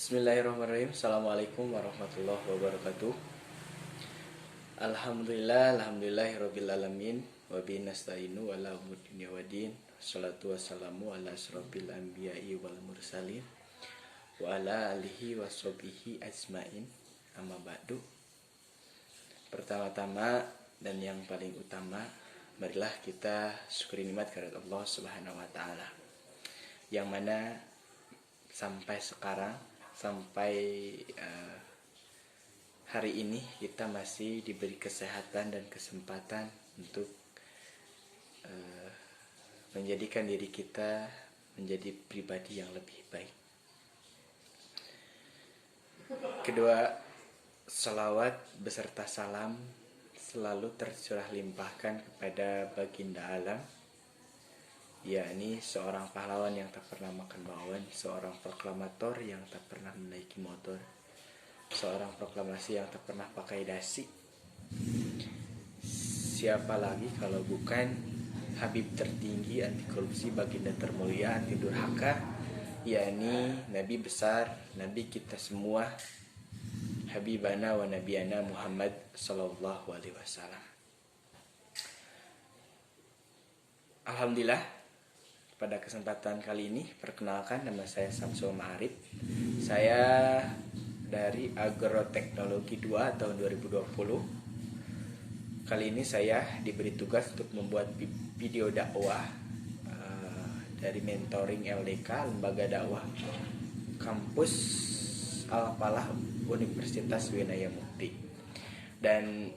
Bismillahirrahmanirrahim. Assalamualaikum warahmatullahi wabarakatuh. Alhamdulillahirabbil alamin wa bihi nasta'inu ala umuri dunya waddin. Wassalatu wassalamu ala asrofil anbiya'i wal mursalin wa ala alihi washabihi ajmain. Amma ba'du. Pertama-tama dan yang paling utama, marilah kita syukuri nikmat kehadirat Allah Subhanahu wa taala. Yang mana sampai sekarang, sampai hari ini kita masih diberi kesehatan dan kesempatan untuk menjadikan diri kita menjadi pribadi yang lebih baik. Kedua, salawat beserta salam selalu tercurah limpahkan kepada baginda alam, yakni seorang pahlawan yang tak pernah makan bakwan, seorang proklamator yang tak pernah menaiki motor, seorang proklamasi yang tak pernah pakai dasi. Siapa lagi kalau bukan Habib tertinggi anti korupsi, baginda termulia anti durhaka, yakni Nabi besar, Nabi kita semua, Habibana wa Nabiyana Muhammad sallallahu alaihi wasallam. Alhamdulillah, pada kesempatan kali ini, perkenalkan, nama saya Samsul Ma'arif. Saya dari Agroteknologi 2 tahun 2020. Kali ini saya diberi tugas untuk membuat video dakwah dari mentoring LDK, Lembaga Dakwah Kampus Al-Falah Universitas Winaya Mukti. Dan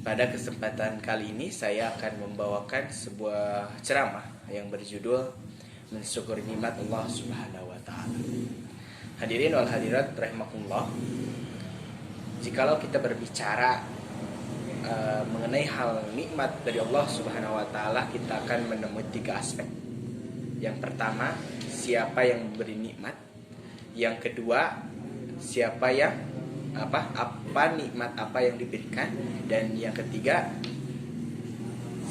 pada kesempatan kali ini saya akan membawakan sebuah ceramah yang berjudul mensyukuri nikmat Allah Subhanahu wa taala. Hadirin wal hadirat rahimakumullah. Jikalau kita berbicara mengenai hal nikmat dari Allah Subhanahu wa taala, kita akan menemui 3 aspek. Yang pertama, siapa yang memberi nikmat. Yang kedua, siapa yang apa nikmat apa yang diberikan, dan yang ketiga,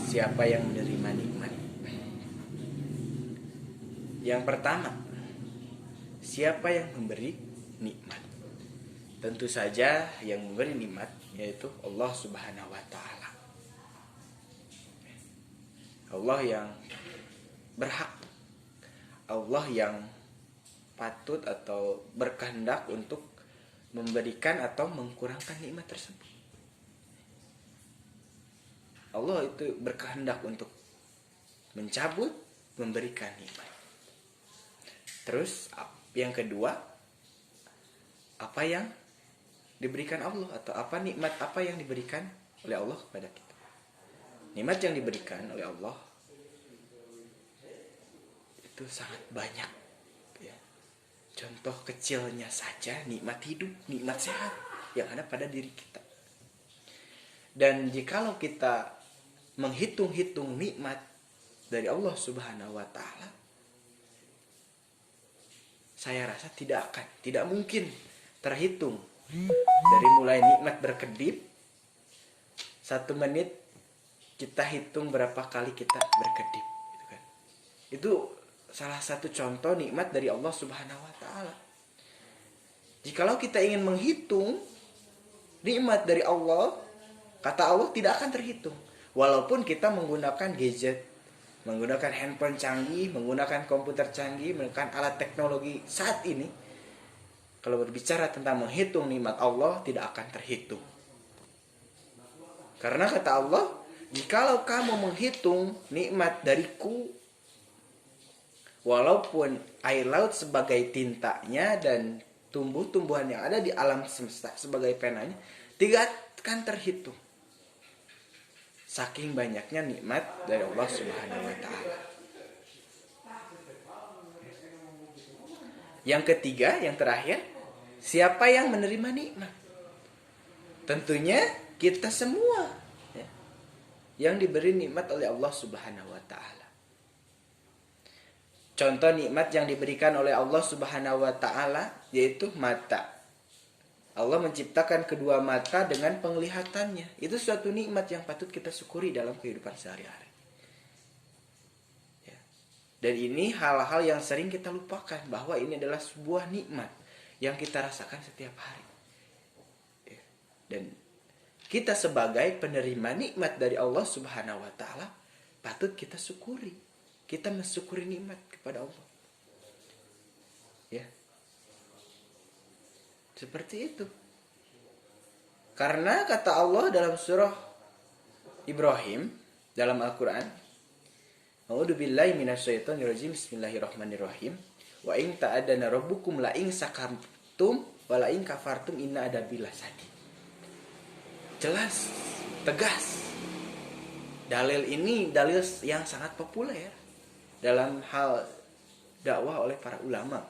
siapa yang menerima nikmat. Yang pertama, siapa yang memberi nikmat? Tentu saja yang memberi nikmat yaitu Allah Subhanahu wa taala. Allah yang berhak, Allah yang patut atau berkehendak untuk memberikan atau mengkurangkan nikmat tersebut. Allah itu berkehendak untuk mencabut, memberikan nikmat. Terus yang kedua, apa yang diberikan Allah, atau apa nikmat apa yang diberikan oleh Allah kepada kita. Nikmat yang diberikan oleh Allah itu sangat banyak, ya. Contoh kecilnya saja, nikmat hidup, nikmat sehat yang ada pada diri kita. Dan jikalau kita menghitung-hitung nikmat dari Allah Subhanahu wa taala, saya rasa tidak mungkin terhitung. Dari mulai nikmat berkedip, 1 menit kita hitung berapa kali kita berkedip, gitu kan. Itu salah satu contoh nikmat dari Allah Subhanahu wa taala. Jikalau kita ingin menghitung nikmat dari Allah, kata Allah tidak akan terhitung. Walaupun kita menggunakan gadget, menggunakan handphone canggih, menggunakan komputer canggih, menggunakan alat teknologi saat ini, kalau berbicara tentang menghitung nikmat Allah, tidak akan terhitung. Karena kata Allah, jikalau kamu menghitung nikmat dariku, walaupun air laut sebagai tintanya dan tumbuh-tumbuhan yang ada di alam semesta sebagai penanya, tidak akan terhitung. Saking banyaknya nikmat dari Allah Subhanahu wa taala. Yang ketiga, yang terakhir, siapa yang menerima nikmat? Tentunya kita semua, ya, yang diberi nikmat oleh Allah Subhanahu wa taala. Contoh nikmat yang diberikan oleh Allah Subhanahu wa taala yaitu mata. Allah menciptakan kedua mata dengan penglihatannya. Itu suatu nikmat yang patut kita syukuri dalam kehidupan sehari-hari. Ya. Dan ini hal-hal yang sering kita lupakan, bahwa ini adalah sebuah nikmat yang kita rasakan setiap hari. Dan kita sebagai penerima nikmat dari Allah Subhanahu wa taala patut kita syukuri. Kita mensyukuri nikmat kepada Allah. Ya. Seperti itu. Karena kata Allah dalam surah Ibrahim dalam Al-Qur'an, A'udzu billahi minasyaitonir rajim. Bismillahirrahmanirrahim. Wa in ta'adana rabbukum la in sakartum wa la in kafartum inna adabil lasadid. Jelas, tegas. Dalil ini dalil yang sangat populer dalam hal dakwah oleh para ulama.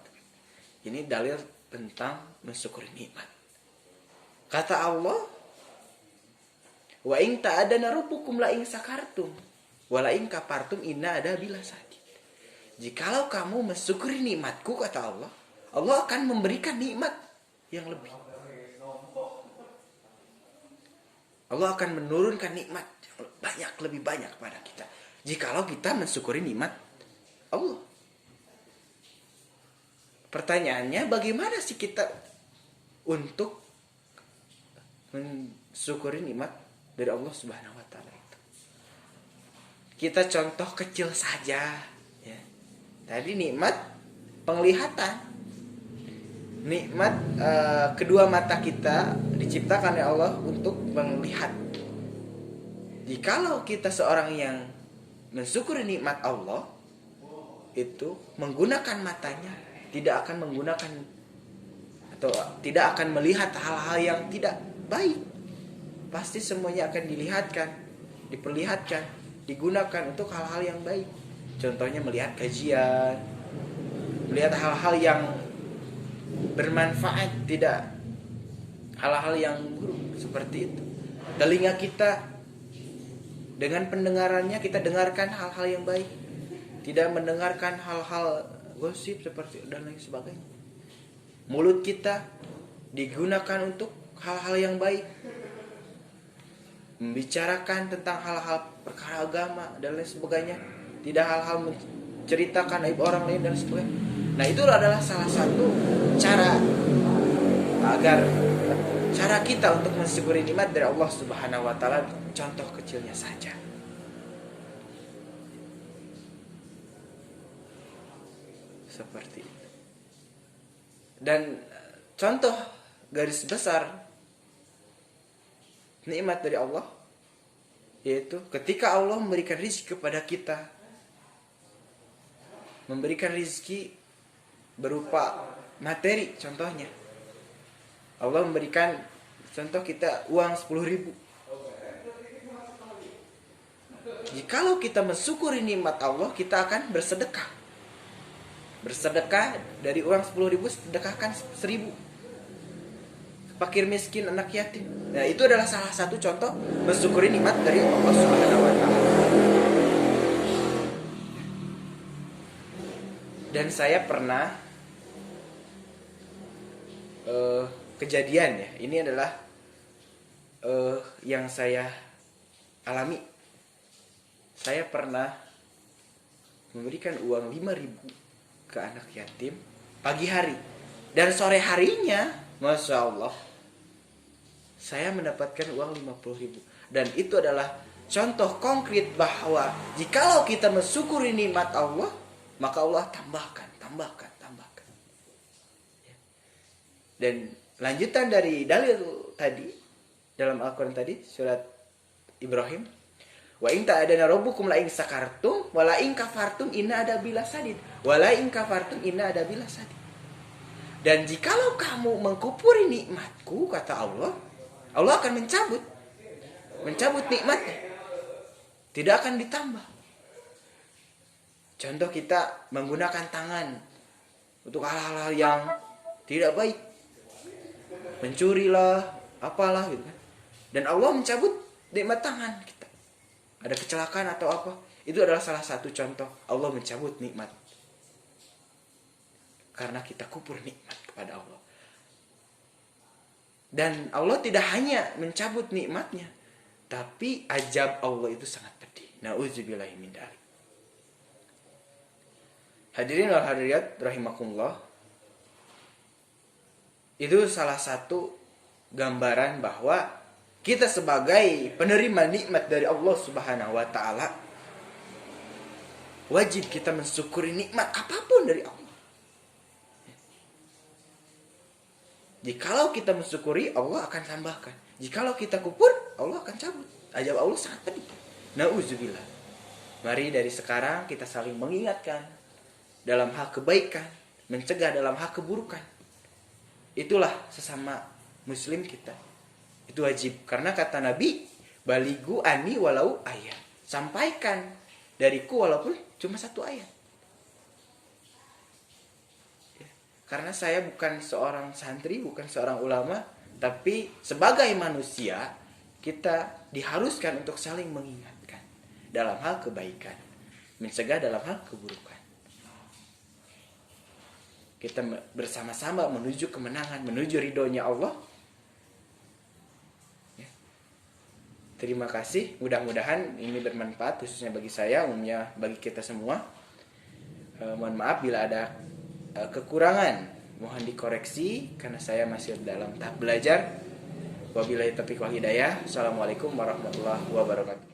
Ini dalil tentang mensyukuri nikmat. Kata Allah, wa in ta'adana rabbukum la in sakartum wa la in kafartum inna adabil lasadid. Jikalau kamu mensyukuri nikmatku, kata Allah, Allah akan memberikan nikmat yang lebih. Allah akan menurunkan nikmat yang banyak, lebih banyak kepada kita. Jikalau kita mensyukuri nikmat Allah. Pertanyaannya, bagaimana sih kita untuk mensyukuri nikmat dari Allah Subhanahu wa taala itu? Kita contoh kecil saja, ya. Tadi nikmat penglihatan. Nikmat kedua mata kita diciptakan oleh Allah untuk melihat. Jikalau kita seorang yang mensyukuri nikmat Allah, itu menggunakan matanya, tidak akan menggunakan atau tidak akan melihat hal-hal yang tidak baik. Pasti semuanya akan dilihatkan, diperlihatkan, digunakan untuk hal-hal yang baik. Contohnya melihat kajian, melihat hal-hal yang bermanfaat, tidak hal-hal yang buruk seperti itu. Telinga kita dengan pendengarannya kita dengarkan hal-hal yang baik, tidak mendengarkan hal-hal gosip seperti dan lain sebagainya. Mulut kita digunakan untuk hal-hal yang baik, membicarakan tentang hal-hal perkara agama dan lain sebagainya, tidak hal-hal menceritakan aib orang lain dan sebagainya. Nah, itu adalah salah satu cara agar cara kita untuk mensyukuri nikmat dari Allah Subhanahu wa taala. Contoh kecilnya saja. Seperti itu. Dan contoh garis besar nikmat dari Allah yaitu ketika Allah memberikan rezeki kepada kita, memberikan rezeki berupa materi. Contohnya Allah memberikan contoh kita uang 10.000. Jikalau kita mensyukuri nikmat Allah, kita akan bersedekah. Bersedekah dari uang 10.000, sedekahkan 1.000. Fakir miskin, anak yatim. Nah, itu adalah salah satu contoh mensyukuri nikmat dari Allah Subhanahu wa taala. Dan saya pernah kejadian ya. Ini adalah yang saya alami. Saya pernah memberikan uang 5.000 ke anak yatim pagi hari. Dan sore harinya, Masya Allah, saya mendapatkan uang 50.000. Dan itu adalah contoh konkret bahwa jikalau kita mensyukuri nikmat Allah, maka Allah tambahkan. Dan lanjutan dari dalil tadi dalam Al-Quran tadi, surat Ibrahim, wa in ta'adana rabbukum la in sakartum wa la in kafartum inna adabil lasadid. Wa la in kafartum inna adabil lasadid. Dan jikalau kamu mengkufuri nikmatku, kata Allah, Allah akan mencabut nikmatnya. Tidak akan ditambah. Contoh kita menggunakan tangan untuk hal-hal yang tidak baik. Mencurilah, apalah gitu kan. Dan Allah mencabut nikmat tangan kita. Ada kecelakaan atau apa, itu adalah salah satu contoh Allah mencabut nikmat. Karena kita kufur nikmat kepada Allah. Dan Allah tidak hanya mencabut nikmatnya, tapi azab Allah itu sangat pedih. Nauzubillahi min dzalik. Hadirin wal hadirat rahimakumullah. Itu salah satu gambaran bahwa kita sebagai penerima nikmat dari Allah Subhanahu wa taala wajib kita mensyukuri nikmat apapun dari Allah. Jikalau kita mensyukuri, Allah akan tambahkan. Jikalau kita kufur, Allah akan cabut. Azab Allah sangat pedih. Nauzubillah. Mari dari sekarang kita saling mengingatkan dalam hal kebaikan, mencegah dalam hal keburukan. Itulah sesama muslim kita. Itu wajib. Karena kata Nabi, baligu ani walau ayat. Sampaikan dariku walaupun cuma satu ayat. Karena saya bukan seorang santri, bukan seorang ulama, tapi sebagai manusia kita diharuskan untuk saling mengingatkan dalam hal kebaikan, mencegah dalam hal keburukan. Kita bersama-sama menuju kemenangan, menuju ridhonya Allah. Ya. Terima kasih, mudah-mudahan ini bermanfaat khususnya bagi saya, umumnya bagi kita semua. Mohon maaf bila ada kekurangan, mohon dikoreksi karena saya masih dalam tahap belajar. Wabillahi taufiq wal hidayah. Assalamualaikum warahmatullahi wabarakatuh.